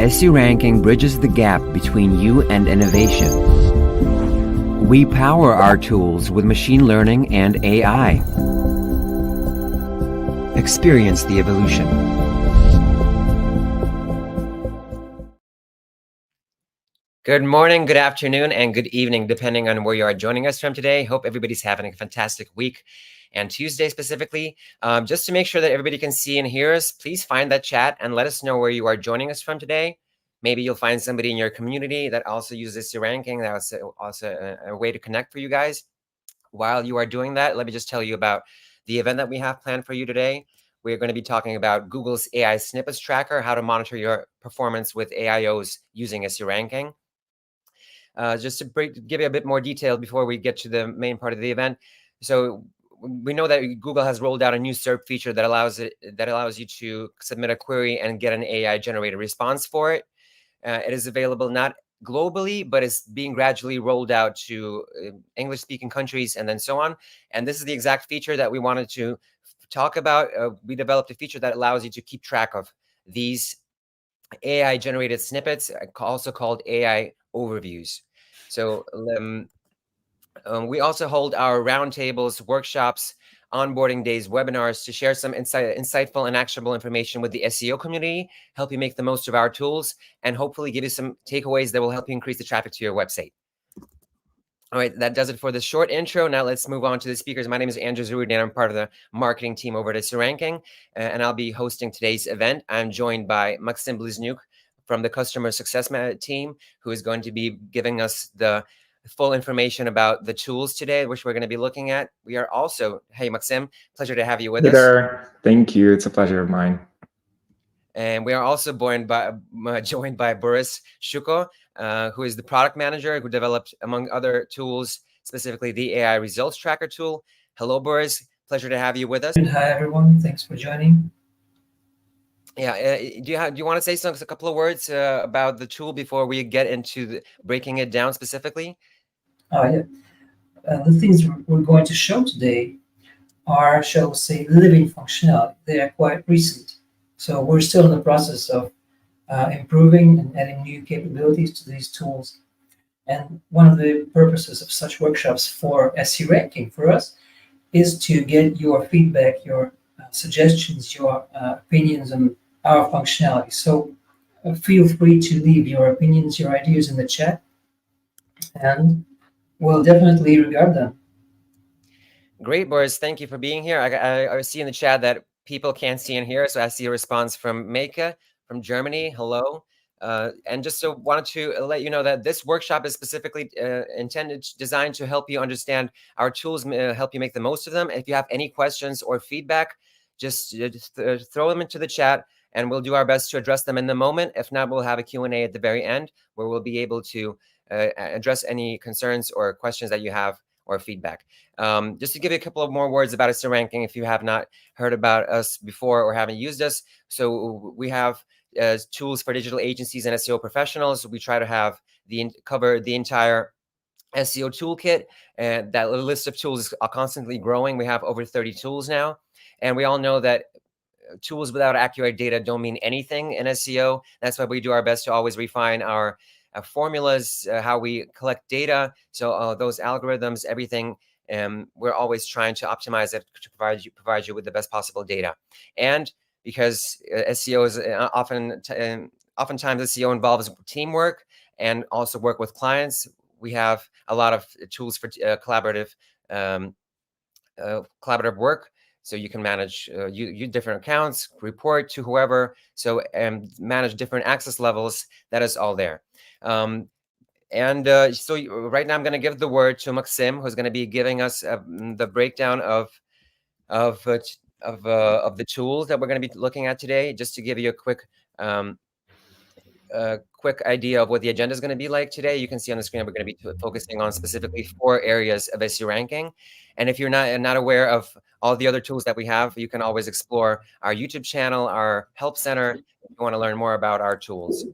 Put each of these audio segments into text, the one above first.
SEO ranking bridges the gap between you and innovation. We power our tools with machine learning and AI. Experience the evolution. Good morning, good afternoon, and good evening, depending on where you are joining us from today. Hope everybody's having a fantastic week, and Tuesday specifically. Just to make sure that everybody can see and hear us, please find that chat and let us know where you are joining us from today. Maybe you'll find somebody in your community that also uses the ranking. That was also a way to connect for you guys. While you are doing that, let me just tell you about the event that we have planned for you today. We're going to be talking about Google's AI Snippets Tracker, how to monitor your performance with AIOs using SEO ranking. Just to give you a bit more detail before we get to the main part of the event. So we know that Google has rolled out a new SERP feature that allows you to submit a query and get an AI generated response for it. It is available not globally, but it's being gradually rolled out to English speaking countries and then so on. And this is the exact feature that we wanted to talk about. We developed a feature that allows you to keep track of these AI generated snippets, also called AI overviews. So we also hold our roundtables, workshops, onboarding days, webinars to share some insightful and actionable information with the SEO community, help you make the most of our tools, and hopefully give you some takeaways that will help you increase the traffic to your website. All right, that does it for the short intro. Now let's move on to the speakers. My name is Andrew Zerud, and I'm part of the marketing team over at SEO Ranking, and I'll be hosting today's event. I'm joined by Maxim Bliznuk from the customer success team, who is going to be giving us the full information about the tools today, which we're going to be looking at. We are also, hey, Maxim, pleasure to have you with us. Hey there. Thank you. It's a pleasure of mine. And we are also joined by Boris Shuko, who is the product manager who developed, among other tools, specifically the AI results tracker tool. Hello, Boris. Pleasure to have you with us. Hi, everyone. Thanks for joining. Yeah, do you want to say a couple of words about the tool before we get into breaking it down specifically? Yeah. The things we're going to show today are, shall we say, living functionality. They are quite recent. So we're still in the process of improving and adding new capabilities to these tools. And one of the purposes of such workshops for SEO ranking for us is to get your feedback, your suggestions, your opinions on our functionality. So feel free to leave your opinions, your ideas in the chat, and we'll definitely regard them. Great, Boris. Thank you for being here. I see in the chat that people can't see and hear, so I see a response from Meike from Germany. Hello. And just so wanted to let you know that this workshop is specifically designed to help you understand our tools, help you make the most of them. If you have any questions or feedback, just throw them into the chat and we'll do our best to address them in the moment. If not, we'll have a Q&A at the very end where we'll be able to address any concerns or questions that you have or feedback. Just to give you a couple of more words about SEO Ranking, if you have not heard about us before or haven't used us. So we have tools for digital agencies and SEO professionals. We try to cover the entire SEO toolkit, and that list of tools is constantly growing. We have over 30 tools now, and we all know that tools without accurate data don't mean anything in SEO. That's why we do our best to always refine our formulas, how we collect data. So those algorithms, everything, we're always trying to optimize it to provide you with the best possible data. And because SEO is oftentimes SEO involves teamwork and also work with clients, we have a lot of tools for collaborative work. So you can manage different accounts, report to whoever, so manage different access levels. That is all there. So right now I'm going to give the word to Maxim, who's going to be giving us the breakdown of the tools that we're going to be looking at today, just to give you a quick idea of what the agenda is going to be like today. You can see on the screen we're going to be focusing on specifically 4 areas of SEO ranking. And if you're not aware of all the other tools that we have, you can always explore our YouTube channel, our help center, if you want to learn more about our tools.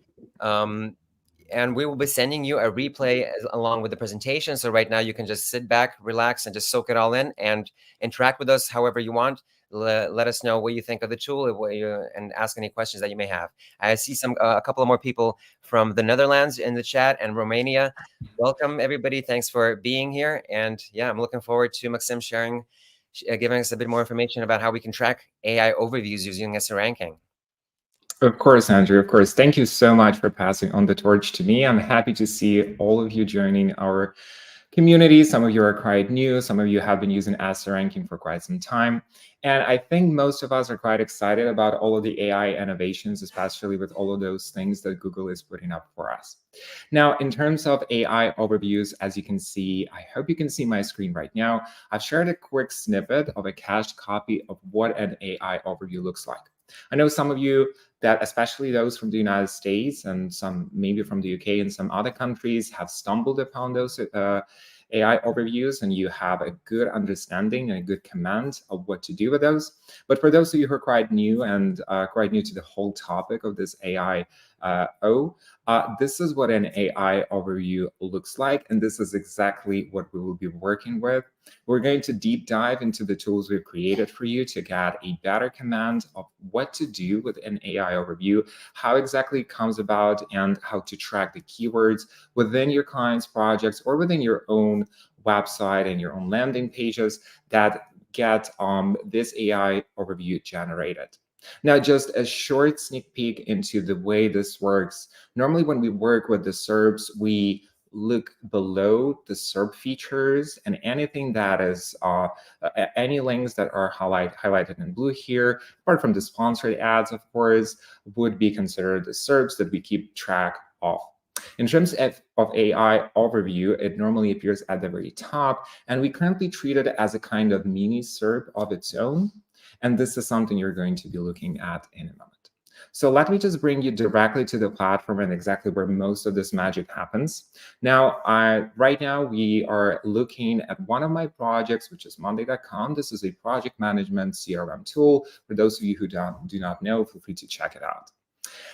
And we will be sending you a replay along with the presentation. So right now you can just sit back, relax, and just soak it all in and interact with us however you want. let us know what you think of the tool and ask any questions that you may have. I see a couple of more people from the Netherlands in the chat and Romania. Welcome, everybody. Thanks for being here. And yeah, I'm looking forward to Maxim giving us a bit more information about how we can track AI overviews using SE ranking. Of course, Andrew, of course. Thank you so much for passing on the torch to me. I'm happy to see all of you joining our community. Some of you are quite new. Some of you have been using ASA ranking for quite some time. And I think most of us are quite excited about all of the AI innovations, especially with all of those things that Google is putting up for us. Now, in terms of AI overviews, as you can see, I hope you can see my screen right now. I've shared a quick snippet of a cached copy of what an AI overview looks like. I know some of you, that especially those from the United States and some maybe from the UK and some other countries, have stumbled upon those AI overviews, and you have a good understanding and a good command of what to do with those. But for those of you who are quite new and quite new to the whole topic of this AIO, this is what an AI overview looks like, and this is exactly what we will be working with. We're going to deep dive into the tools we've created for you to get a better command of what to do with an AI overview, how exactly it comes about, and how to track the keywords within your client's projects or within your own website and your own landing pages that get this AI overview generated. Now, just a short sneak peek into the way this works. Normally, when we work with the SERPs, we look below the SERP features, and anything that is any links that are highlighted in blue here, apart from the sponsored ads, of course, would be considered the SERPs that we keep track of. In terms of AI overview, it normally appears at the very top, and we currently treat it as a kind of mini SERP of its own. And this is something you're going to be looking at in a moment. So let me just bring you directly to the platform and exactly where most of this magic happens. Now, right now we are looking at one of my projects, which is Monday.com. This is a project management CRM tool. For those of you who do not know, feel free to check it out.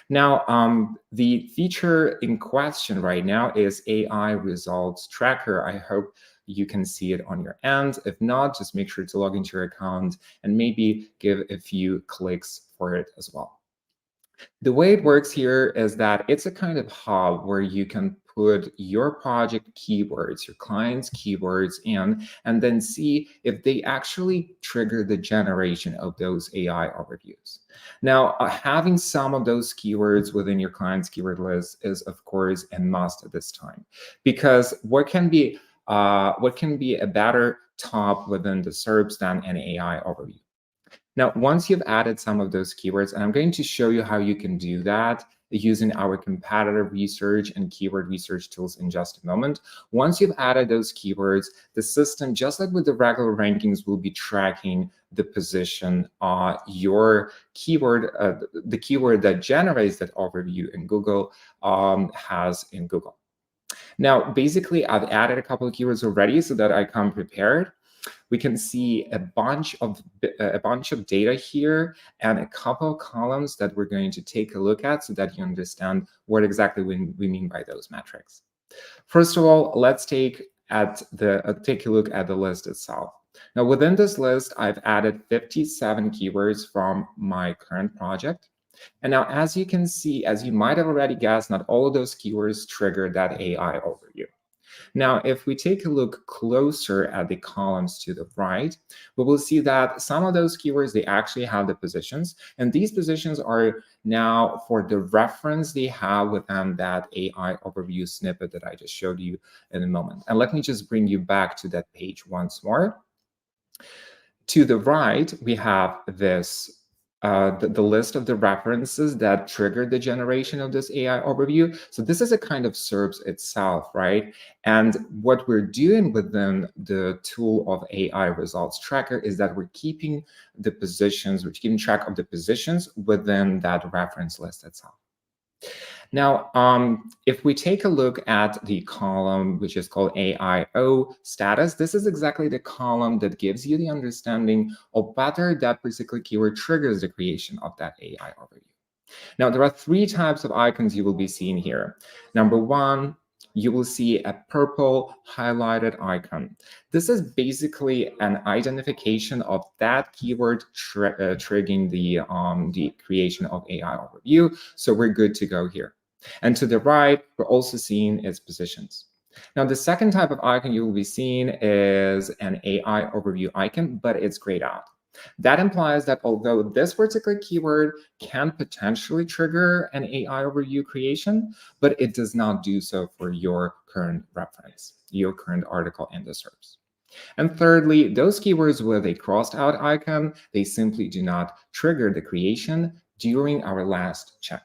Now, the feature in question right now is AI Results Tracker. I hope you can see it on your end. If not, just make sure to log into your account and maybe give a few clicks for it as well. The way it works here is that it's a kind of hub where you can put your project keywords, your client's keywords in, and then see if they actually trigger the generation of those AI overviews. Now, having some of those keywords within your client's keyword list is, of course, a must at this time, because what can be a better top within the SERPs than an AI overview? Now, once you've added some of those keywords, and I'm going to show you how you can do that using our competitive research and keyword research tools in just a moment. Once you've added those keywords, the system, just like with the regular rankings, will be tracking the position your keyword, the keyword that generates that overview in Google has in Google. Now, basically, I've added a couple of keywords already so that I come prepared. We can see a bunch of data here and a couple of columns that we're going to take a look at so that you understand what exactly we mean by those metrics. First of all, let's take a look at the list itself. Now, within this list, I've added 57 keywords from my current project. And now, as you can see, as you might have already guessed, not all of those keywords trigger that AI overview. Now, if we take a look closer at the columns to the right, we will see that some of those keywords, they actually have the positions, and these positions are now for the reference they have within that AI overview snippet that I just showed you in a moment. And let me just bring you back to that page once more. To the right, we have this the list of the references that triggered the generation of this AI overview. So this is a kind of SERPs itself, right? And what we're doing within the tool of AI Results Tracker is that we're keeping the positions, we're keeping track of the positions within that reference list itself. Now, if we take a look at the column, which is called AIO status, this is exactly the column that gives you the understanding of whether that particular keyword triggers the creation of that AI overview. Now, there are three types of icons you will be seeing here. Number one, you will see a purple highlighted icon. This is basically an identification of that keyword triggering the creation of AI overview. So we're good to go here. And to the right, we're also seeing its positions. Now, the second type of icon you will be seeing is an AI overview icon, but it's grayed out. That implies that although this particular keyword can potentially trigger an AI overview creation, but it does not do so for your current reference, your current article in the SERPs. And thirdly, those keywords with a crossed out icon, they simply do not trigger the creation during our last check.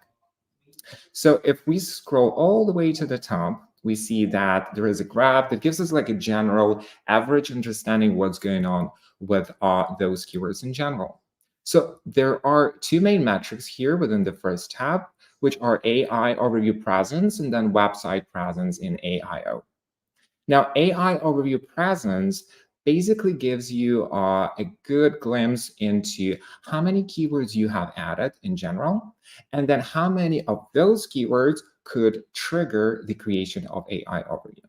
So if we scroll all the way to the top, we see that there is a graph that gives us like a general average understanding what's going on with those keywords in general. So there are two main metrics here within the first tab, which are AI overview presence and then website presence in AIO. Now, AI overview presence basically gives you a good glimpse into how many keywords you have added in general, and then how many of those keywords could trigger the creation of AI overview.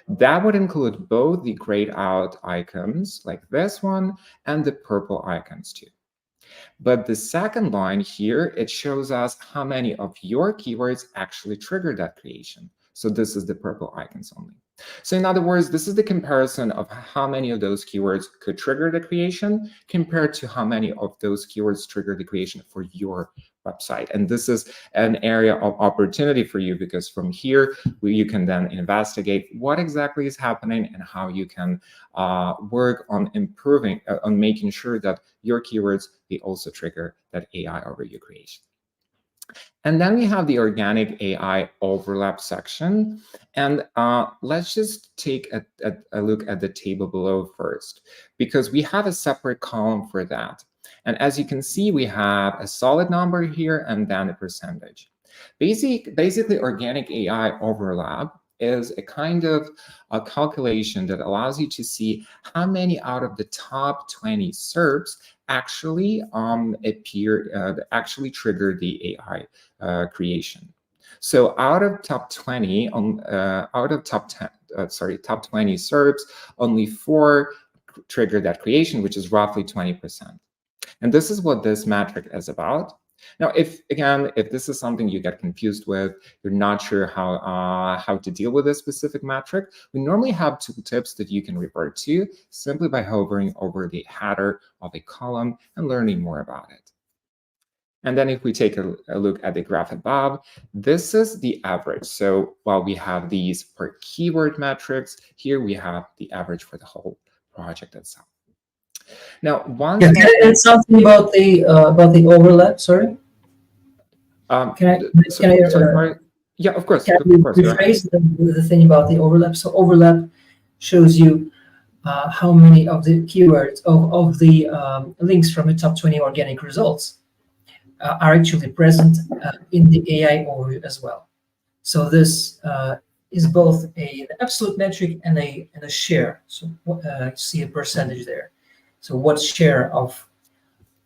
That would include both the grayed out icons like this one and the purple icons too. But the second line here, it shows us how many of your keywords actually trigger that creation. So this is the purple icons only. So in other words, this is the comparison of how many of those keywords could trigger the creation compared to how many of those keywords trigger the creation for your website. And this is an area of opportunity for you, because from here, you can then investigate what exactly is happening and how you can work on improving, on making sure that your keywords, they also trigger that AI overview creation. And then we have the organic AI overlap section. And let's just take a look at the table below first, because we have a separate column for that. And as you can see, we have a solid number here and then a percentage. Basically, organic AI overlap is a kind of a calculation that allows you to see how many out of the top 20 SERPs actually actually trigger the AI creation. So out of top 20, out of top 10, top 20 SERPs, only 4 trigger that creation, which is roughly 20%. And this is what this metric is about. Now, if this is something you get confused with, you're not sure how to deal with this specific metric, we normally have tooltips that you can revert to simply by hovering over the header of a column and learning more about it. And then if we take a look at the graph above, this is the average. So while we have these per keyword metrics, here we have the average for the whole project itself. Now, once can I add something about the overlap? Sorry. Yeah, of course. Can I rephrase the thing about the overlap? So overlap shows you how many of the keywords of the links from the top 20 organic results are actually present in the AI overview as well. So this is both an absolute metric and a share. So see a percentage there. So what share of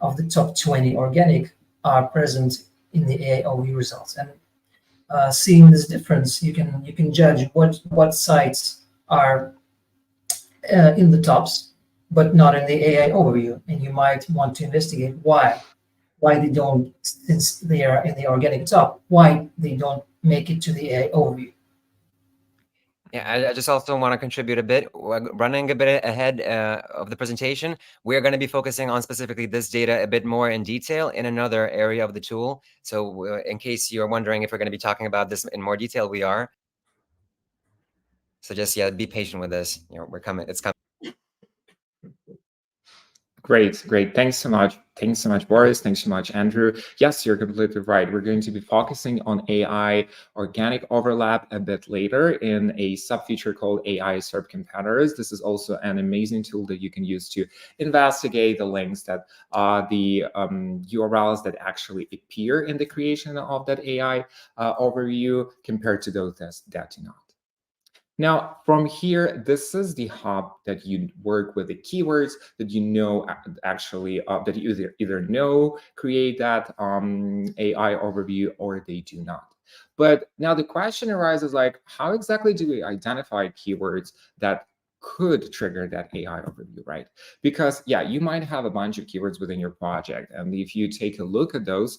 the top 20 organic are present in the AI overview results? And seeing this difference, you can judge what sites are in the tops, but not in the AI overview, and you might want to investigate why they don't, since they are in the organic top, why they don't make it to the AI overview. Yeah, I just also want to contribute a bit. Running a bit ahead of the presentation, we're going to be focusing on specifically this data a bit more in detail in another area of the tool. So in case you're wondering if we're going to be talking about this in more detail, we are. So just, yeah, be patient with this. We're coming. It's coming. Great. Thanks so much. Thanks so much, Boris. Thanks so much, Andrew. Yes, you're completely right. We're going to be focusing on AI organic overlap a bit later in a sub-feature called AI SERP competitors. This is also an amazing tool that you can use to investigate the links that are the URLs that actually appear in the creation of that AI overview compared to those that do not. Now, from here, this is the hub that you work with the keywords that you know actually that you either know create that AI overview or they do not. But now the question arises, like, how exactly do we identify keywords that could trigger that AI overview, right? Because yeah, you might have a bunch of keywords within your project, and if you take a look at those,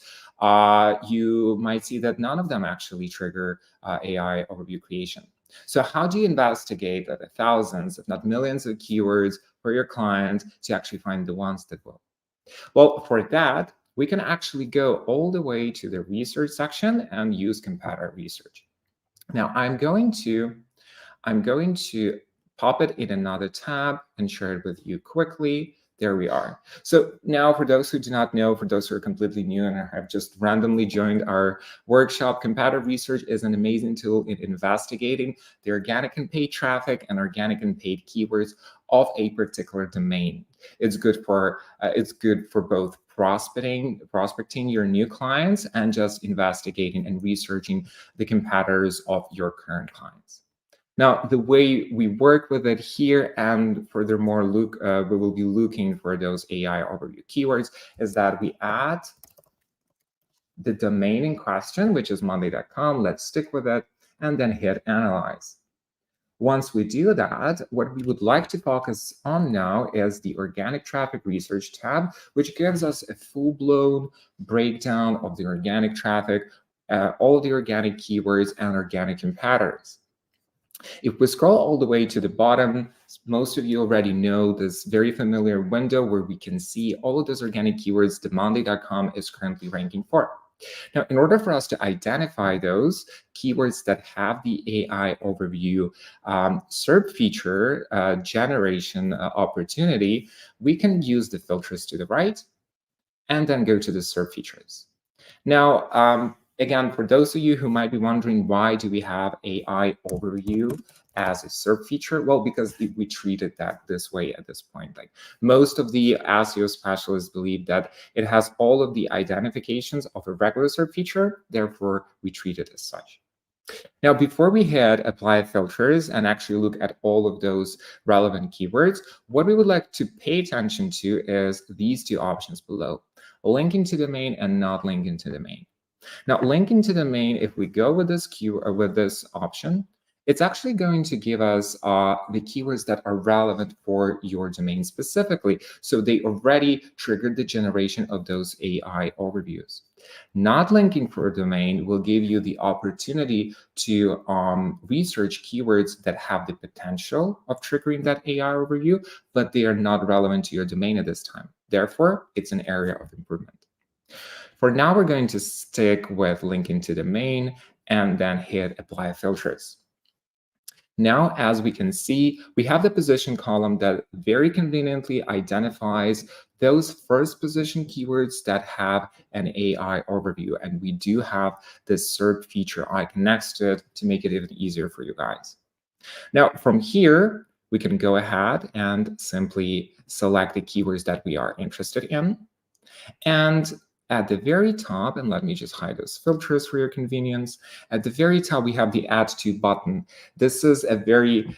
you might see that none of them actually trigger AI overview creation. So how do you investigate the thousands, if not millions, of keywords for your client to actually find the ones that will? Well, for that, we can actually go all the way to the research section and use competitor research. Now I'm going to pop it in another tab and share it with you quickly. There we are. So now for those who do not know, for those who are completely new and have just randomly joined our workshop, competitive research is an amazing tool in investigating the organic and paid traffic and organic and paid keywords of a particular domain. It's good for both prospecting your new clients and just investigating and researching the competitors of your current clients. Now, the way we work with it here, and furthermore, we will be looking for those AI overview keywords, is that we add the domain in question, which is monday.com. Let's stick with it, and then hit analyze. Once we do that, what we would like to focus on now is the organic traffic research tab, which gives us a full-blown breakdown of the organic traffic, all the organic keywords and organic competitors. If we scroll all the way to the bottom, most of you already know this very familiar window where we can see all of those organic keywords that monday.com is currently ranking for. Now, in order for us to identify those keywords that have the AI overview SERP feature generation opportunity, we can use the filters to the right and then go to the SERP features. Now, again, for those of you who might be wondering, why do we have AI overview as a SERP feature? Well, because we treated that this way at this point. Like most of the AIO specialists believe that it has all of the identifications of a regular SERP feature, therefore we treat it as such. Now, before we hit apply filters and actually look at all of those relevant keywords, what we would like to pay attention to is these two options below, linking to domain and not linking to domain. Now, linking to domain, if we go with this option, it's actually going to give us the keywords that are relevant for your domain specifically. So they already triggered the generation of those AI overviews. Not linking for a domain will give you the opportunity to research keywords that have the potential of triggering that AI overview, but they are not relevant to your domain at this time. Therefore, it's an area of improvement. For now, we're going to stick with linking to domain and then hit apply filters. Now, as we can see, we have the position column that very conveniently identifies those first position keywords that have an AI overview. And we do have this SERP feature icon next to it to make it even easier for you guys. Now, from here, we can go ahead and simply select the keywords that we are interested in. And at the very top, and let me just hide those filters for your convenience, at the very top, we have the Add To button. This is a very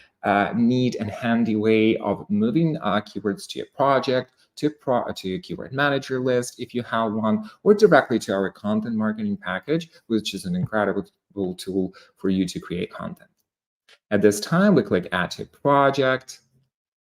neat and handy way of moving keywords to a project, to a keyword manager list, if you have one, or directly to our content marketing package, which is an incredible tool for you to create content. At this time, we click Add To Project,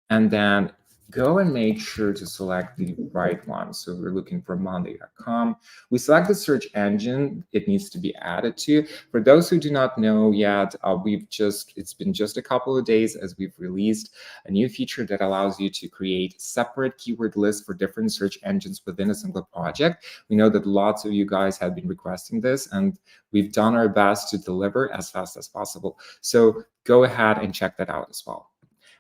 and then go and make sure to select the right one. So we're looking for monday.com. We select the search engine it needs to be added to. For those who do not know yet, it's been just a couple of days as we've released a new feature that allows you to create separate keyword lists for different search engines within a single project. We know that lots of you guys have been requesting this, and we've done our best to deliver as fast as possible. So go ahead and check that out as well.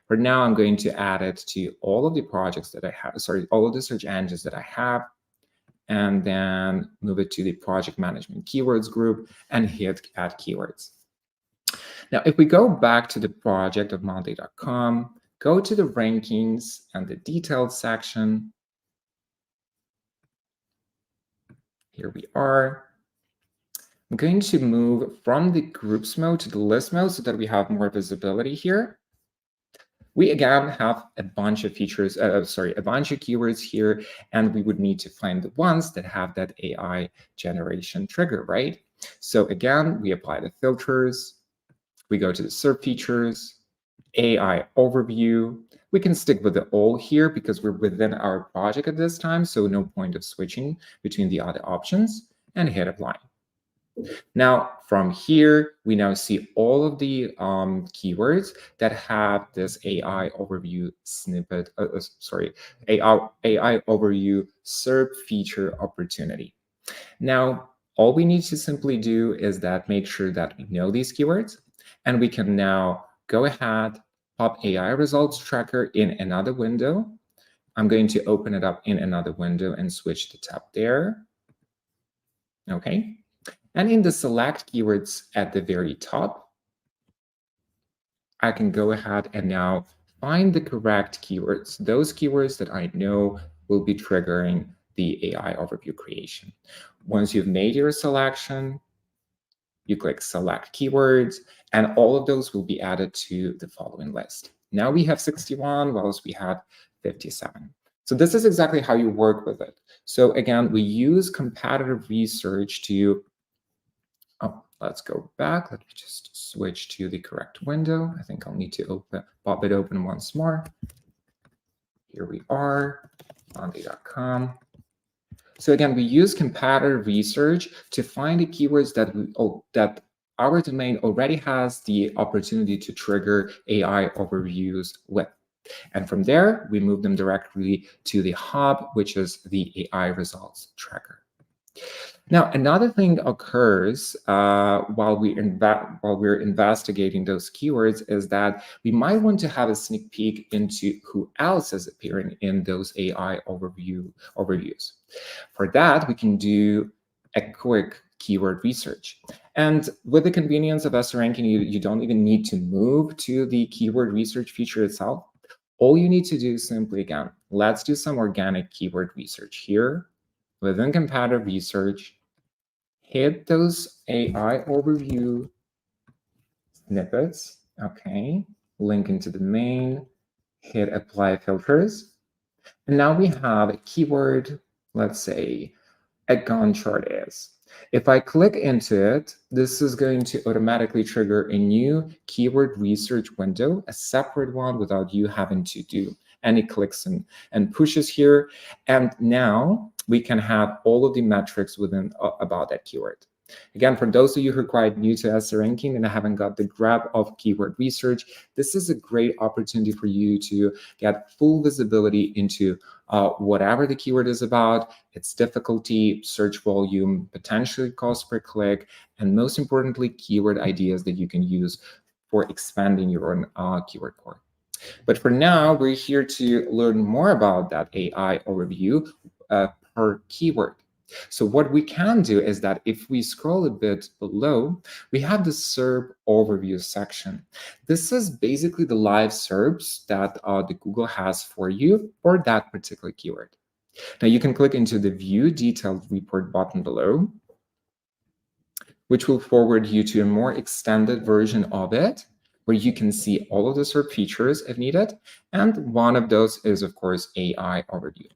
For now, I'm going to add it to all of the projects that I have, all of the search engines that I have, and then move it to the project management keywords group and hit add keywords. Now, if we go back to the project of monday.com, go to the rankings and the detailed section. Here we are. I'm going to move from the groups mode to the list mode so that we have more visibility here. We again have a bunch of features, a bunch of keywords here, and we would need to find the ones that have that AI generation trigger, right? So again, we apply the filters, we go to the SERP features, AI overview. We can stick with the all here because we're within our project at this time, so no point of switching between the other options, and hit apply. Now, from here, we now see all of the keywords that have this AI overview snippet, AI overview SERP feature opportunity. Now, all we need to simply do is that make sure that we know these keywords, and we can now go ahead, pop AI results tracker in another window. I'm going to open it up in another window and switch the tab there. Okay. And in the select keywords at the very top, I can go ahead and now find the correct keywords, those keywords that I know will be triggering the AI overview creation. Once you've made your selection, you click select keywords, and all of those will be added to the following list. Now we have 61, whilst we had 57. So this is exactly how you work with it. So again, we use competitive research to let's go back. Let me just switch to the correct window. I think I'll need to pop it open once more. Here we are, monday.com. So again, we use competitive research to find the keywords that our domain already has the opportunity to trigger AI overviews with. And from there, we move them directly to the hub, which is the AI results tracker. Now, another thing occurs while we're investigating those keywords is that we might want to have a sneak peek into who else is appearing in those AI overviews. For that, we can do a quick keyword research. And with the convenience of SR ranking, you don't even need to move to the keyword research feature itself. All you need to do is simply, again, let's do some organic keyword research here. Within competitive research, hit those AI overview snippets, okay, link into the main, hit apply filters. And now we have a keyword, let's say a Gantt chart is. If I click into it, this is going to automatically trigger a new keyword research window, a separate one without you having to do any clicks and pushes here. And now we can have all of the metrics within about that keyword. Again, for those of you who are quite new to SR ranking and haven't got the grab of keyword research, this is a great opportunity for you to get full visibility into whatever the keyword is about, its difficulty, search volume, potentially cost per click, and most importantly, keyword ideas that you can use for expanding your own keyword core. But for now, we're here to learn more about that AI overview per keyword. So what we can do is that if we scroll a bit below, we have the SERP overview section. This is basically the live SERPs that the Google has for you for that particular keyword. Now you can click into the View Detailed Report button below, which will forward you to a more extended version of it, where you can see all of the SERP features if needed. And one of those is, of course, AI overview.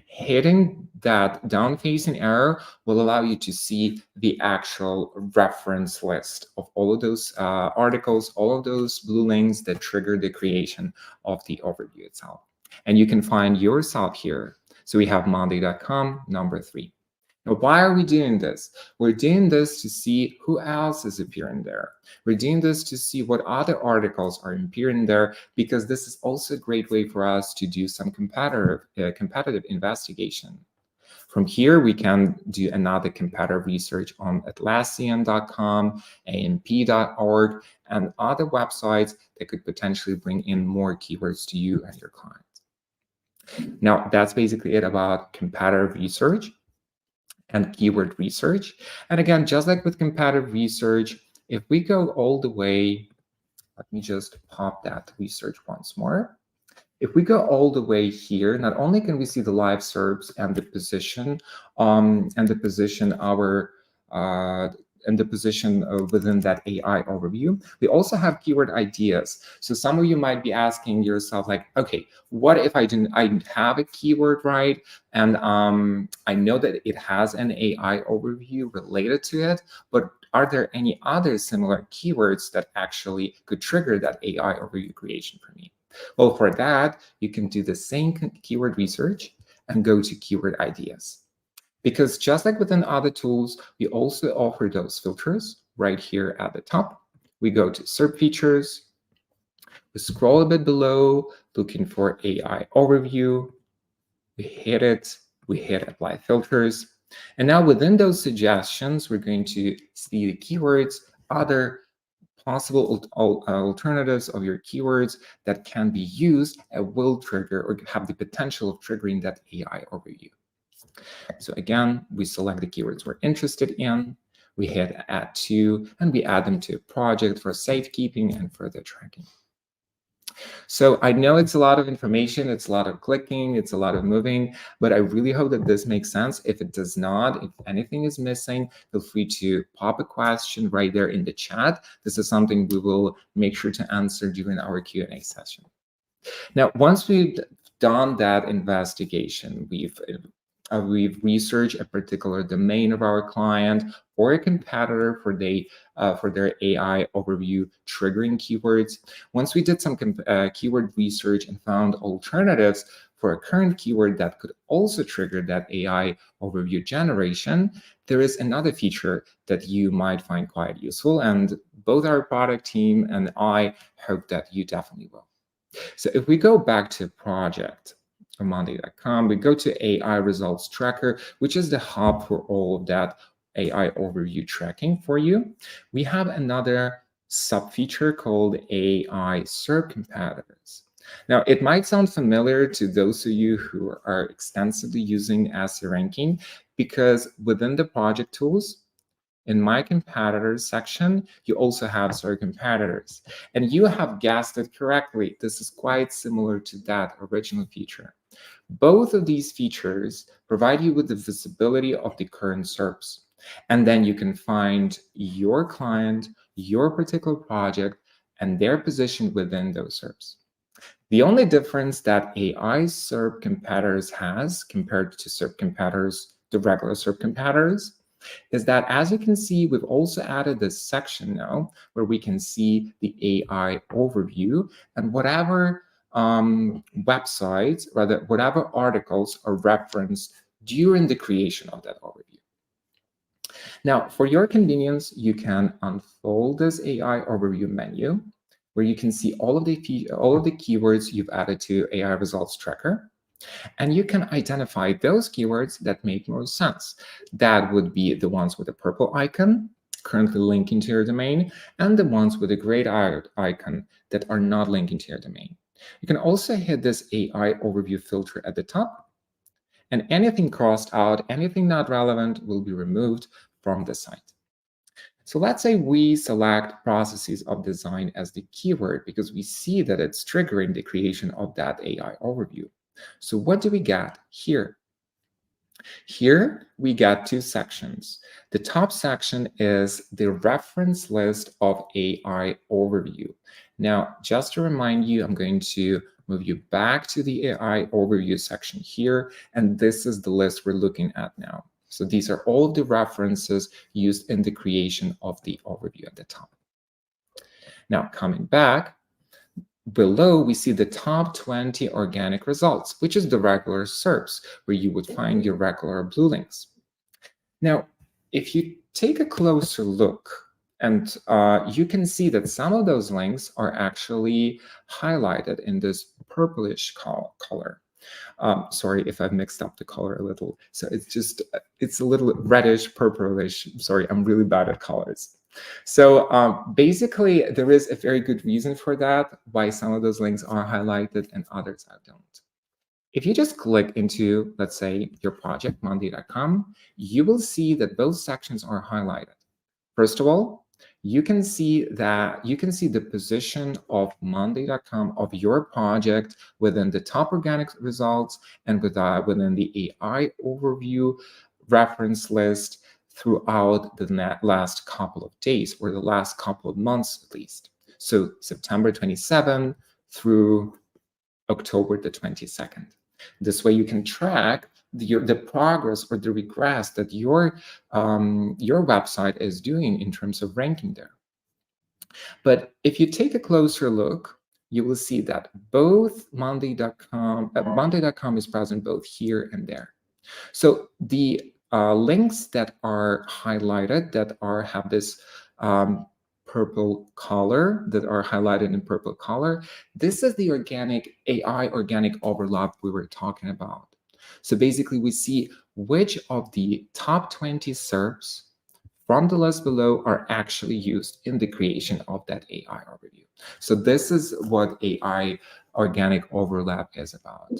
Hitting that down-facing arrow will allow you to see the actual reference list of all of those articles, all of those blue links that trigger the creation of the overview itself. And you can find yourself here. So we have monday.com, number 3. Now, why are we doing this? We're doing this to see who else is appearing there. We're doing this to see what other articles are appearing there, because this is also a great way for us to do some competitive investigation. From here, we can do another competitive research on Atlassian.com, AMP.org, and other websites that could potentially bring in more keywords to you and your clients. Now, that's basically it about competitive research and keyword research. And again, just like with competitive research, if we go all the way, let me just pop that research once more. If we go all the way here, not only can we see the live SERPs and the position our and the position within that AI overview. We also have keyword ideas. So some of you might be asking yourself, like, okay, what if I have a keyword, right? And I know that it has an AI overview related to it, but are there any other similar keywords that actually could trigger that AI overview creation for me? Well, for that, you can do the same keyword research and go to keyword ideas. Because just like within other tools, we also offer those filters right here at the top. We go to SERP features, we scroll a bit below, looking for AI overview, we hit it, we hit apply filters. And now within those suggestions, we're going to see the keywords, other possible alternatives of your keywords that can be used and will trigger or have the potential of triggering that AI overview. So again, we select the keywords we're interested in, we hit add to, and we add them to a project for safekeeping and further tracking. So I know it's a lot of information, it's a lot of clicking, it's a lot of moving, but I really hope that this makes sense. If it does not, if anything is missing, feel free to pop a question right there in the chat. This is something we will make sure to answer during our Q&A session. Now, once we've done that investigation, we've researched a particular domain of our client or a competitor for their AI overview triggering keywords. Once we did some keyword research and found alternatives for a current keyword that could also trigger that AI overview generation, there is another feature that you might find quite useful, and both our product team and I hope that you definitely will. So if we go back to project on Monday.com, we go to AI results tracker, which is the hub for all of that AI overview tracking for you. We have another sub feature called AI SERP competitors. Now, it might sound familiar to those of you who are extensively using ASCII ranking, because within the project tools, in my competitors section, you also have SERP competitors. And you have guessed it correctly. This is quite similar to that original feature. Both of these features provide you with the visibility of the current SERPs. And then you can find your client, your particular project, and their position within those SERPs. The only difference that AI SERP competitors has compared to SERP competitors, the regular SERP competitors, is that, as you can see, we've also added this section now where we can see the AI overview and whatever websites, rather whatever articles are referenced during the creation of that overview. Now, for your convenience, you can unfold this AI overview menu where you can see all of the keywords you've added to AI results tracker. And you can identify those keywords that make more sense. That would be the ones with a purple icon, currently linking to your domain, and the ones with a gray icon that are not linking to your domain. You can also hit this AI overview filter at the top, and anything crossed out, anything not relevant will be removed from the site. So let's say we select processes of design as the keyword because we see that it's triggering the creation of that AI overview. So what do we get here? Here we get two sections. The top section is the reference list of AI overview. Now, just to remind you, I'm going to move you back to the AI overview section here, and this is the list we're looking at now. So these are all the references used in the creation of the overview at the top. Now, coming back, below, we see the top 20 organic results, which is the regular SERPs, where you would find your regular blue links. Now, if you take a closer look, and you can see that some of those links are actually highlighted in this purplish color. Sorry if I've mixed up the color a little. So it's a little reddish, purplish. Sorry, I'm really bad at colors. So basically, there is a very good reason for that, why some of those links are highlighted and others don't. If you just click into, let's say, your project, Monday.com, you will see that both sections are highlighted. First of all, you can see the position of Monday.com of your project within the top organic results and within the AI overview reference list throughout the last couple of days, or the last couple of months at least. So September 27 through October the 22nd. This way you can track the progress or the regress that your website is doing in terms of ranking there. But if you take a closer look, you will see that both Monday.com is present both here and there. So the links that are highlighted, that have this purple color, that are highlighted in purple color, this is the AI organic overlap we were talking about. So basically we see which of the top 20 SERPs from the list below are actually used in the creation of that AI overview. So this is what AI organic overlap is about.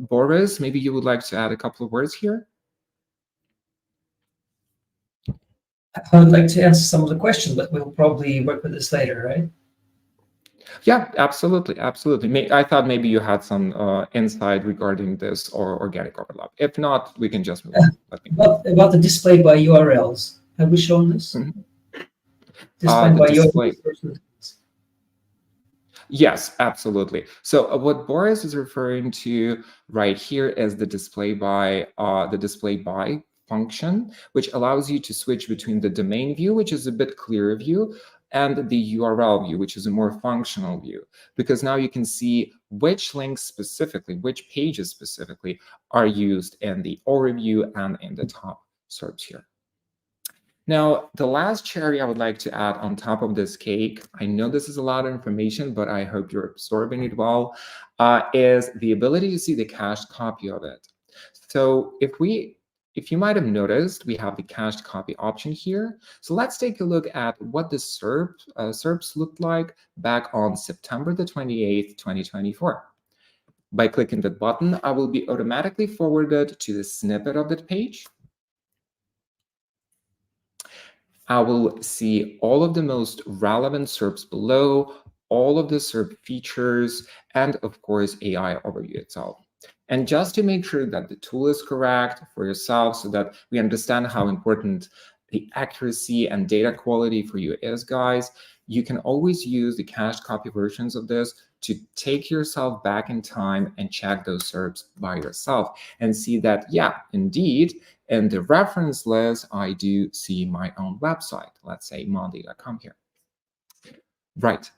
Boris, maybe you would like to add a couple of words here? I would like to answer some of the questions, but we'll probably work with this later, right? Yeah, absolutely, absolutely. I thought maybe you had some insight regarding this or organic overlap. If not, we can just move on. About the display by URLs, have we shown this? Mm-hmm. Display by display. URLs. Yes, absolutely. So what Boris is referring to right here is the display by function, which allows you to switch between the domain view, which is a bit clearer view, and the URL view, which is a more functional view, because now you can see which links specifically, which pages specifically are used in the overview and in the top SERPs here. Now, the last cherry I would like to add on top of this cake, I know this is a lot of information, but I hope you're absorbing it well, is the ability to see the cached copy of it. So if you might have noticed, we have the cached copy option here. So let's take a look at what the SERPs looked like back on September the 28th, 2024. By clicking that button, I will be automatically forwarded to the snippet of that page. I will see all of the most relevant SERPs below, all of the SERP features, and of course, AI overview itself. And just to make sure that the tool is correct for yourself so that we understand how important the accuracy and data quality for you is, guys, you can always use the cached copy versions of this to take yourself back in time and check those SERPs by yourself and see that, yeah, indeed, in the reference list, I do see my own website, let's say monday.com here. Right.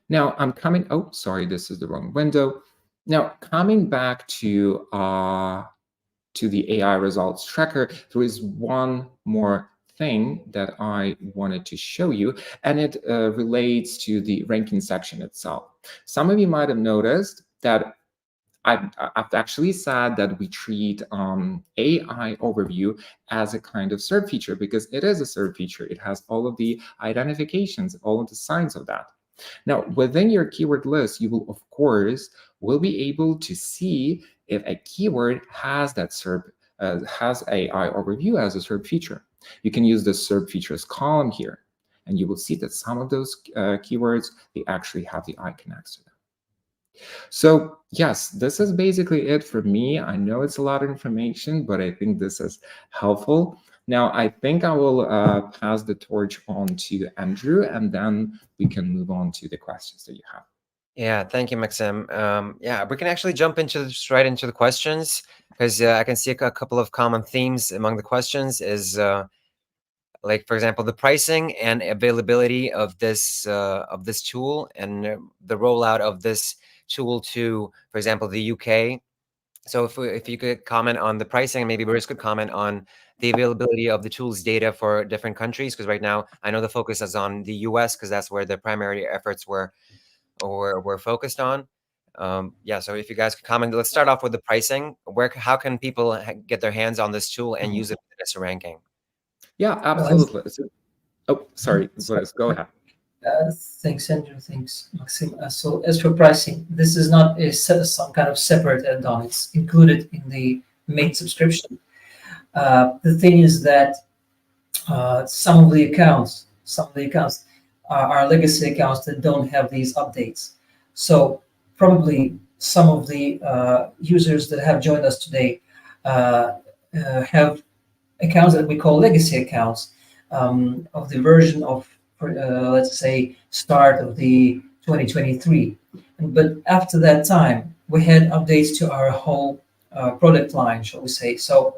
Now I'm coming, oh, sorry, this is the wrong window. Now, coming back to the AI results tracker, there is one more thing that I wanted to show you, and it relates to the ranking section itself. Some of you might have noticed that I've actually said that we treat AI overview as a kind of SERP feature, because it is a SERP feature. It has all of the identifications, all of the signs of that. Now, within your keyword list, you will, of course, be able to see if a keyword has that SERP, has AI overview as a SERP feature. You can use the SERP features column here, and you will see that some of those keywords, they actually have the icon next to them. So yes, this is basically it for me. I know it's a lot of information, but I think this is helpful. Now, I think I will pass the torch on to Andrew, and then we can move on to the questions that you have. Yeah, thank you, Maxim. Yeah, we can actually jump right into the questions, because I can see a couple of common themes among the questions is like, for example, the pricing and availability of this tool, and the rollout of this tool to, for example, the UK. So if you could comment on the pricing, and maybe Boris could comment on the availability of the tool's data for different countries, because right now I know the focus is on the US, because that's where the primary efforts were focused on. Yeah, so if you guys could comment, let's start off with the pricing. How can people get their hands on this tool and use it in this ranking? Yeah, absolutely. Oh, sorry, Boris, go ahead. Thanks, Andrew. Thanks, Maxim. So as for pricing, this is not some kind of separate add-on. It's included in the main subscription. The thing is that some of the accounts are legacy accounts that don't have these updates. So probably some of the users that have joined us today have accounts that we call legacy accounts of the version of, let's say, start of the 2023. But after that time, we had updates to our whole product line, shall we say. So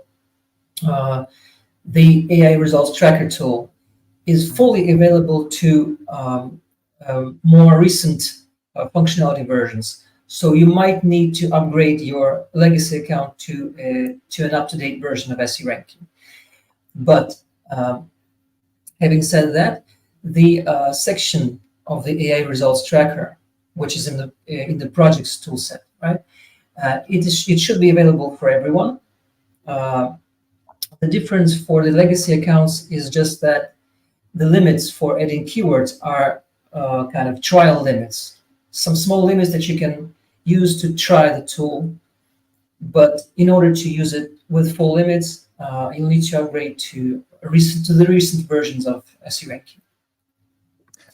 uh, the AI results tracker tool is fully available to more recent functionality versions. So you might need to upgrade your legacy account to an up-to-date version of SE ranking. But um, having said that, the section of the AI results tracker, which is in the projects toolset, right? It should be available for everyone. Uh, the difference for the legacy accounts is just that the limits for adding keywords are kind of trial limits, some small limits that you can use to try the tool. But in order to use it with full limits, you'll need to upgrade to the recent versions of SE ranking.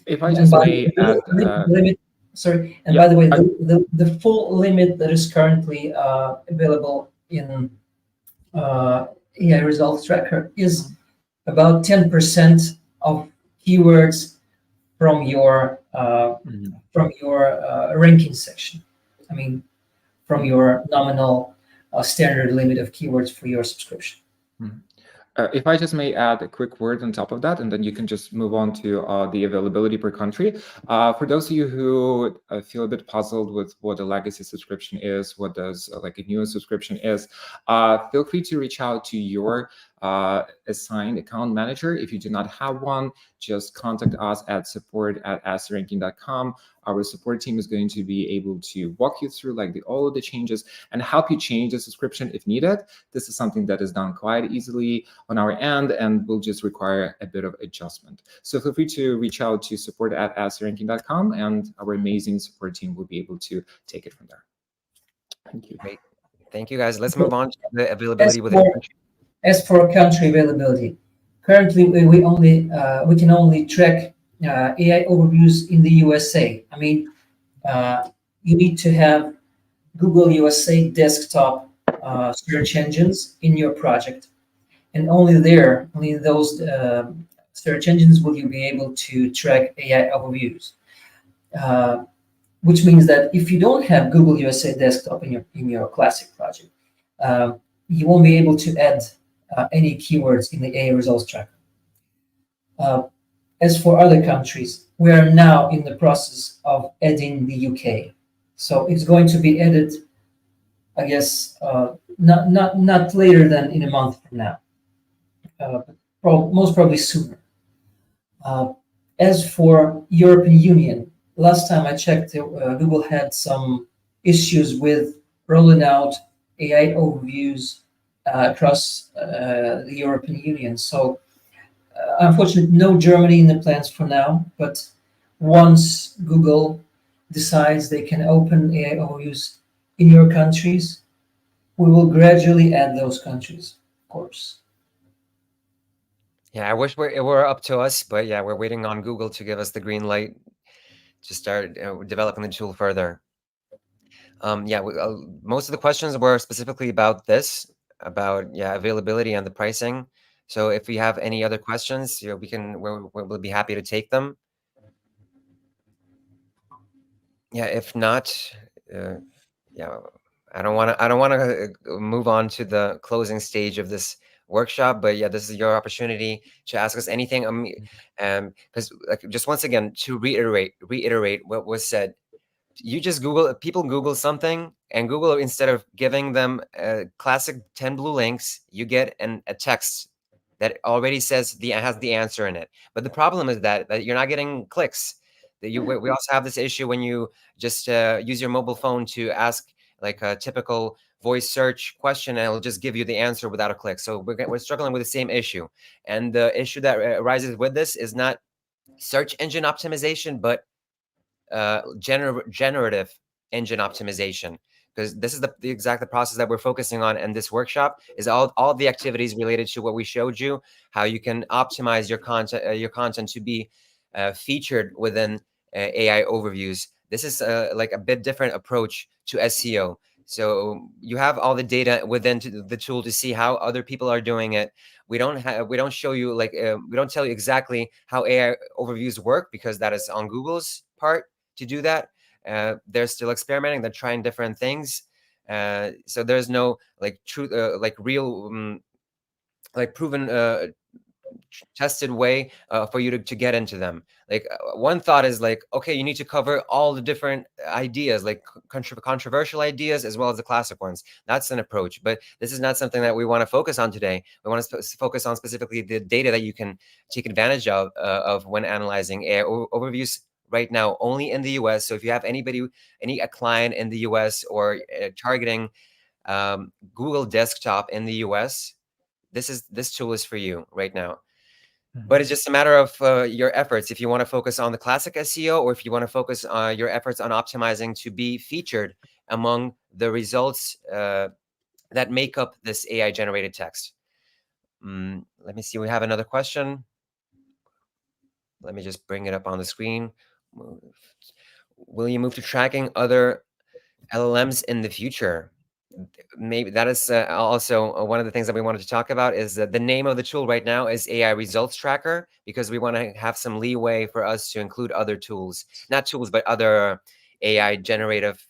If I And just by may add, the limit, sorry, and yeah, by the way, the full limit that is currently available in AI results tracker is about 10% of keywords from your ranking section. I mean, from your nominal standard limit of keywords for your subscription. If I just may add a quick word on top of that, and then you can just move on to the availability per country. For those of you who feel a bit puzzled with what a legacy subscription is, what does like a new subscription is, feel free to reach out to your assigned account manager. If you do not have one, just contact us at support@assetranking.com. Our support team is going to be able to walk you through like all of the changes and help you change the subscription if needed. This is something that is done quite easily on our end and will just require a bit of adjustment. So feel free to reach out to support@assetranking.com and our amazing support team will be able to take it from there. Thank you. Great. Thank you, guys. Let's move on to the As availability within for country. as for country availability, currently we can only track AI overviews in the USA. I mean, you need to have Google USA desktop search engines in your project, and only in those search engines will you be able to track AI overviews. Uh, which means that if you don't have Google USA Desktop in your classic project, you won't be able to add any keywords in the AI results tracker. Uh, as for other countries, we are now in the process of adding the UK, so it's going to be added, I guess, not later than in a month from now, most probably sooner. Uh, as for European Union, last time I checked, Google had some issues with rolling out AI overviews across the European Union. So, unfortunately, no Germany in the plans for now. But once Google decides they can open AI overviews in your countries, we will gradually add those countries, of course. Yeah, I wish it were up to us, but yeah, we're waiting on Google to give us the green light to start developing the tool further. Yeah, most of the questions were specifically about this, about availability and the pricing. So if we have any other questions, we'll be happy to take them. Yeah, if not, uh, yeah, I don't want to move on to the closing stage of this workshop, but yeah, this is your opportunity to ask us anything. Because like just once again to reiterate what was said. You just Google something, and Google, instead of giving them classic 10 blue links, you get a text that already has the answer in it. But the problem is that you're not getting clicks. We also have this issue when you just use your mobile phone to ask like a typical voice search question, and it'll just give you the answer without a click. So we're struggling with the same issue, and the issue that arises with this is not search engine optimization, but generative engine optimization, because this is the exact process that we're focusing on in this workshop, is all the activities related to what we showed you, how you can optimize your content to be featured within AI overviews. This is like a bit different approach to SEO, So you have all the data within the tool to see how other people are doing it. We don't show you like we don't tell you exactly how AI overviews work, because that is on Google's part to do that. They're still experimenting. They're trying different things. So there's no like truth, like real, like proven tested way for you to get into them. Like one thought is like, okay, you need to cover all the different ideas, like controversial ideas as well as the classic ones. That's an approach, but this is not something that we want to focus on today. We want to focus on specifically the data that you can take advantage of when analyzing AI overviews right now only in the US. So if you have a client in the US or targeting Google desktop in the US, this tool is for you right now. But it's just a matter of your efforts. If you want to focus on the classic SEO, or if you want to focus your efforts on optimizing to be featured among the results that make up this AI generated text. Let me see. We have another question. Let me just bring it up on the screen. Will you move to tracking other LLMs in the future? Maybe that is also one of the things that we wanted to talk about is that the name of the tool right now is AI Results Tracker, because we want to have some leeway for us to include other tools, not tools, but other AI generative,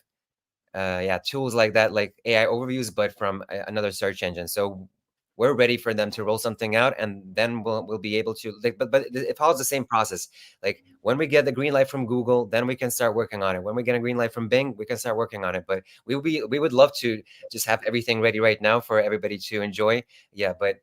tools like that, like AI overviews, but from another search engine. So we're ready for them to roll something out, and then we'll be able to like, but it follows the same process. Like when we get the green light from Google, then we can start working on it. When we get a green light from Bing, we can start working on it. But we would love to just have everything ready right now for everybody to enjoy. Yeah, but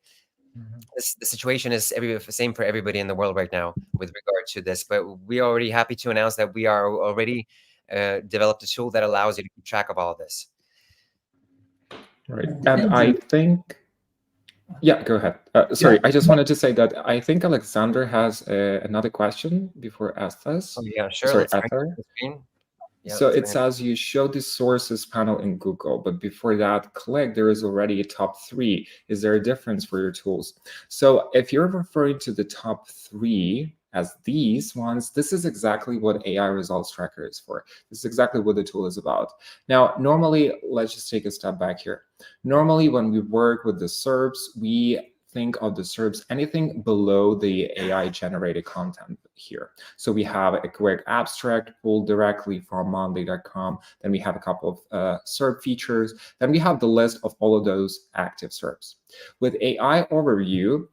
the situation is the same for everybody in the world right now with regard to this. But we are already happy to announce that we are already developed a tool that allows you to keep track of all of this. Right, and I think. Yeah, go ahead. Sorry, I just wanted to say that I think Alexander has another question before Estes. Oh, yeah, sure. Sorry, Let's bring Ether. up the screen. Yeah, So let's it bring it. says you show the sources panel in Google, but before that click, there is already a top 3. Is there a difference for your tools? So if you're referring to the top 3 as these ones, this is exactly what AI Results Tracker is for. This is exactly what the tool is about. Now, normally, let's just take a step back here. Normally, when we work with the SERPs, we think of the SERPs anything below the AI generated content here. So we have a quick abstract pulled directly from monday.com. Then we have a couple of SERP features. Then we have the list of all of those active SERPs. With AI Overview,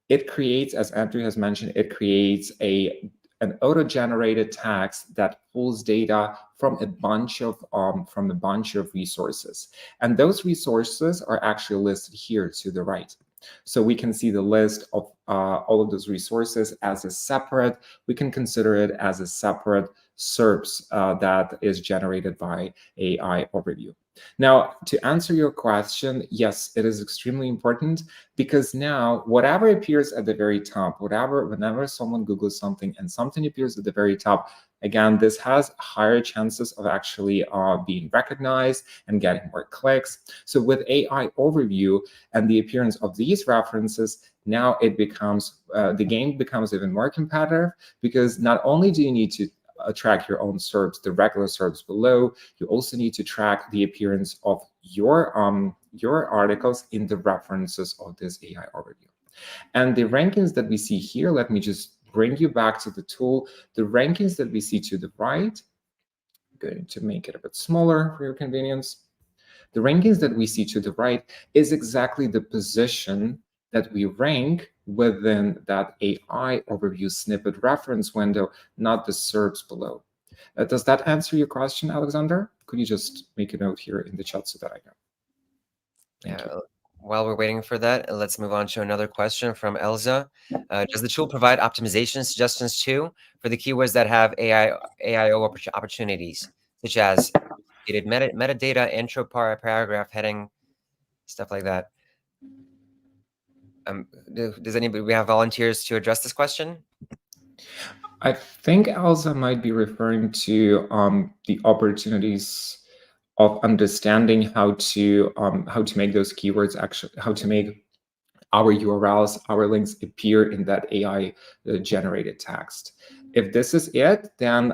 it creates, as Andrew has mentioned, it creates an auto-generated text that pulls data from a bunch of resources, and those resources are actually listed here to the right. So we can see the list of all of those resources as a separate. We can consider it as a separate SERPs that is generated by AI Overview. Now, to answer your question, yes, it is extremely important, because now whatever appears at the very top, whenever someone Googles something and something appears at the very top, again, this has higher chances of actually being recognized and getting more clicks. So with AI Overview and the appearance of these references, now it becomes the game becomes even more competitive, because not only do you need to track your own SERPs, the regular SERPs below, you also need to track the appearance of your articles in the references of this AI Overview. And the rankings that we see here, let me just bring you back to the tool. The rankings that we see to the right, I'm going to make it a bit smaller for your convenience. The rankings that we see to the right is exactly the position that we rank within that AI Overview snippet reference window, not the SERPs below. Does that answer your question, Alexander? Could you just make a note here in the chat so that I know? Thank you. While we're waiting for that, let's move on to another question from Elza. Does the tool provide optimization suggestions too for the keywords that have AIO opportunities, such as metadata, intro paragraph heading, stuff like that? Does anybody, we have volunteers to address this question? I think Elsa might be referring to the opportunities of understanding how to make those keywords how to make our URLs, our links appear in that AI generated text. If this is it, then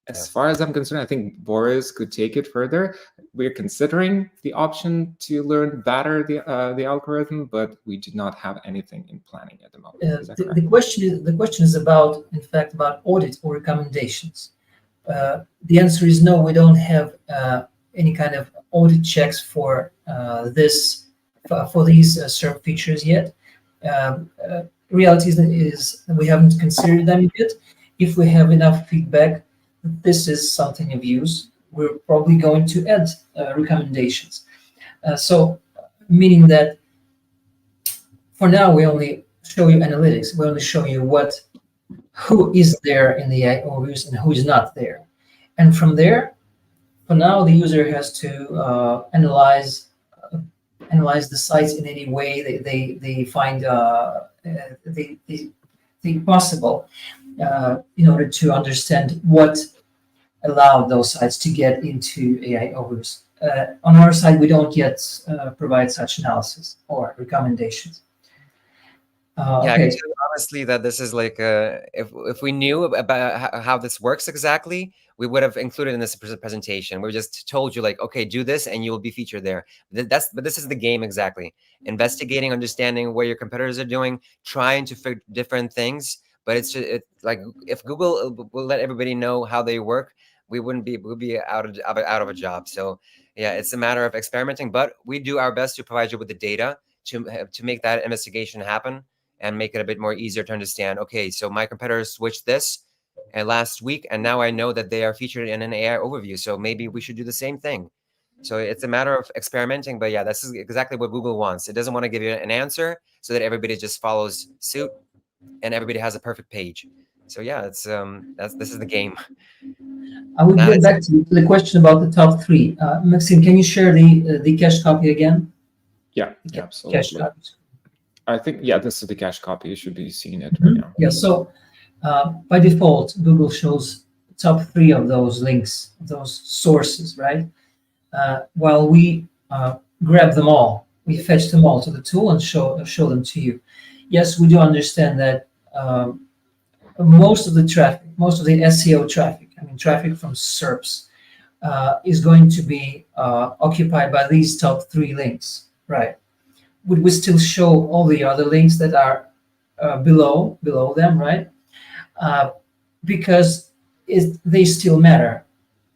As far as I'm concerned, I think Boris could take it further. We're considering the option to learn better the algorithm, but we do not have anything in planning at the moment. Is that correct? The question is about, in fact, about audit or recommendations. The answer is no. We don't have any kind of audit checks for these SERP features yet. Reality is we haven't considered them yet. If we have enough feedback, this is something of use, we're probably going to add recommendations. So, meaning that for now we only show you analytics. We only show you who is there in the AIOs and who is not there, and from there, for now, the user has to analyze the sites in any way they find they think possible in order to understand what allowed those sites to get into AIOs. On our side, we don't yet provide such analysis or recommendations. Yeah, I Okay. can tell you honestly that this is like if we knew about how this works exactly, we would have included in this presentation. We just told you like, okay, do this and you will be featured there. But this is the game exactly. Investigating, understanding where your competitors are doing, trying to figure different things. But it's like if Google will let everybody know how they work, we'd be out of a job. So yeah, it's a matter of experimenting. But we do our best to provide you with the data to make that investigation happen and make it a bit more easier to understand. Okay, so my competitors switched this last week, and now I know that they are featured in an AI overview. So maybe we should do the same thing. So it's a matter of experimenting. But yeah, this is exactly what Google wants. It doesn't want to give you an answer so that everybody just follows suit and everybody has a perfect page. So yeah, it's this is the game. I would get back to the question about the top three. Maxim, can you share the cache copy again? Yeah, absolutely. Cache copies. I think, yeah, this is the cache copy. You should be seeing it right now. Yeah, so by default, Google shows top three of those links, those sources, right? While we grab them all, we fetch them all to the tool and show them to you. Yes, we do understand that most of the traffic, most of the SEO traffic, I mean traffic from SERPs, is going to be occupied by these top three links, right? Would we still show all the other links that are below them, right? Because they still matter,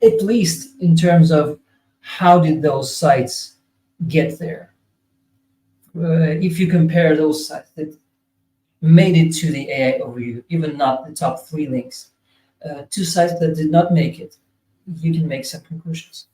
at least in terms of how did those sites get there. If you compare those sites that made it to the AI overview, even not the top three links, to sites that did not make it, you can make some conclusions.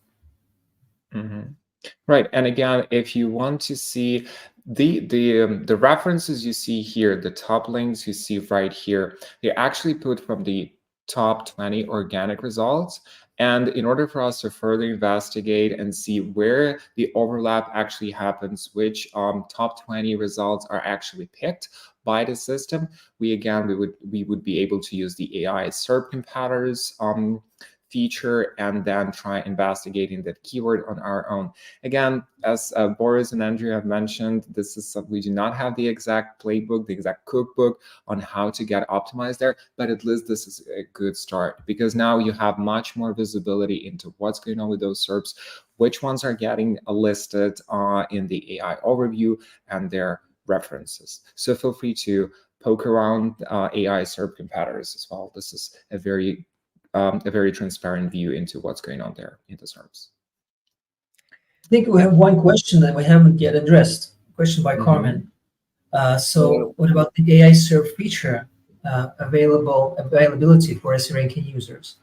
Right, and again, if you want to see the references you see here, the top links you see right here, they're actually put from the top 20 organic results. And in order for us to further investigate and see where the overlap actually happens, which top 20 results are actually picked by the system, we would be able to use the AI SERP competitors feature and then try investigating that keyword on our own. Again, as Boris and Andrew have mentioned, this is something we do not have the exact playbook, the exact cookbook on how to get optimized there, but at least this is a good start because now you have much more visibility into what's going on with those SERPs, which ones are getting listed in the AI overview and their references. So feel free to poke around AI SERP competitors as well. This is a very transparent view into what's going on there in the SERPs. I think we have one question that we haven't yet addressed. Question by Carmen. So what about the AI SERP feature availability for SE ranking users?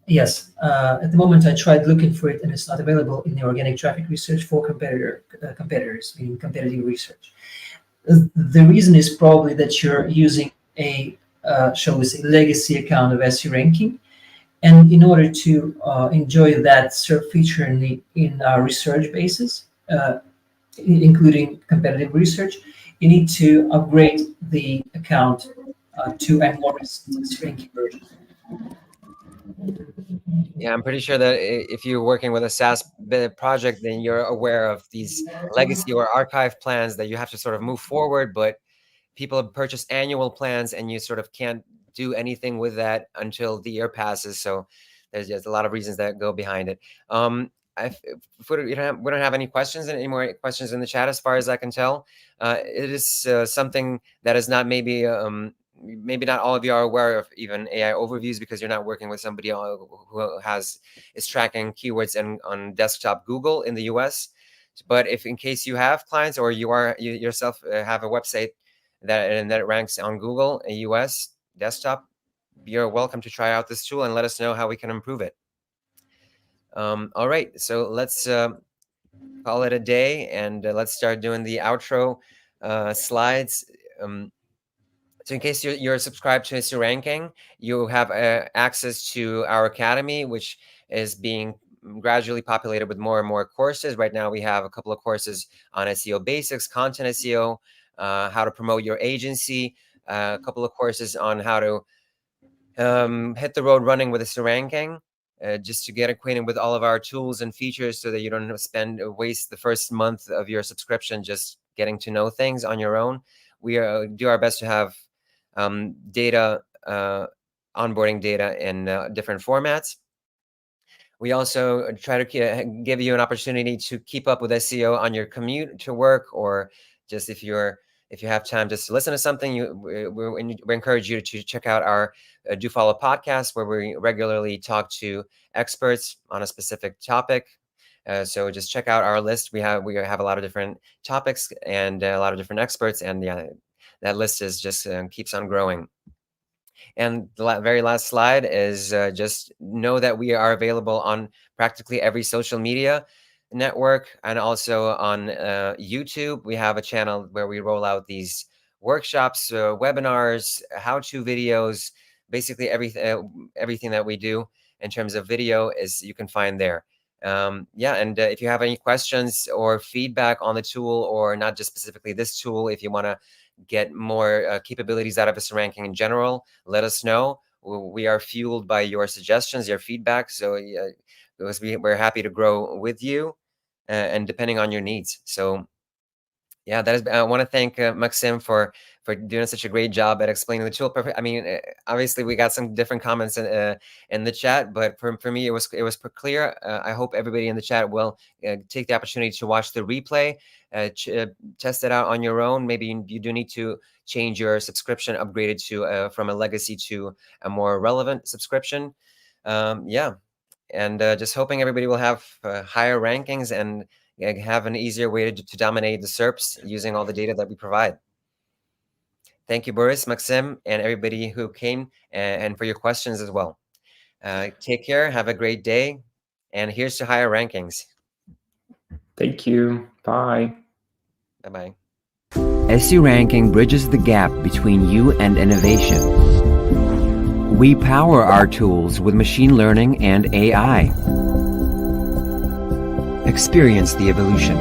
Yes, at the moment I tried looking for it and it's not available in the organic traffic research for competitors, meaning competitive research. The reason is probably that you're using shall we say, legacy account of SE ranking, and in order to enjoy that SERP feature in our research basis, including competitive research, you need to upgrade the account to a more recent SE ranking version. Yeah, I'm pretty sure that if you're working with a SaaS project, then you're aware of these legacy or archive plans that you have to sort of move forward, but people purchase annual plans and you sort of can't do anything with that until the year passes. So there's just a lot of reasons that go behind it. If we don't have any questions, any more questions in the chat, as far as I can tell, it is something that is not maybe not all of you are aware of even AI overviews, because you're not working with somebody who is tracking keywords on desktop Google in the US. But if in case you have clients, or you yourself have a website that ranks on Google in US desktop, you're welcome to try out this tool and let us know how we can improve it. All right, so let's call it a day, and let's start doing the outro slides. So in case you're subscribed to SEO Ranking, you have access to our academy, which is being gradually populated with more and more courses. Right now, we have a couple of courses on SEO basics, content SEO, how to promote your agency, a couple of courses on how to hit the road running with SEO Ranking, just to get acquainted with all of our tools and features, so that you don't waste the first month of your subscription just getting to know things on your own. We do our best to have data, onboarding data in different formats. We also try to give you an opportunity to keep up with SEO on your commute to work, or just if you have time just to listen to something. We encourage you to check out our Do Follow podcast, where we regularly talk to experts on a specific topic. So just check out our list. We have a lot of different topics and a lot of different experts, and that list is just keeps on growing. And the very last slide is just know that we are available on practically every social media network, and also on YouTube. We have a channel where we roll out these workshops, webinars, how-to videos. Basically everything that we do in terms of video you can find there. And if you have any questions or feedback on the tool, or not just specifically this tool, if you want to get more capabilities out of SEO Ranking in general, let us know. We are fueled by your suggestions, your feedback. So because we're happy to grow with you, and depending on your needs. So yeah, I want to thank Maxim for doing such a great job at explaining the tool. I mean, obviously we got some different comments in the chat, but for me it was clear. I hope everybody in the chat will take the opportunity to watch the replay, test it out on your own. Maybe you do need to change your subscription, upgrade it to from a legacy to a more relevant subscription. And just hoping everybody will have higher rankings and have an easier way to dominate the SERPs using all the data that we provide. Thank you, Boris, Maxim, and everybody who came, and for your questions as well. Take care, have a great day, and here's to higher rankings. Thank you. Bye. Bye-bye. SEO Ranking bridges the gap between you and innovation. We power our tools with machine learning and AI. Experience the evolution.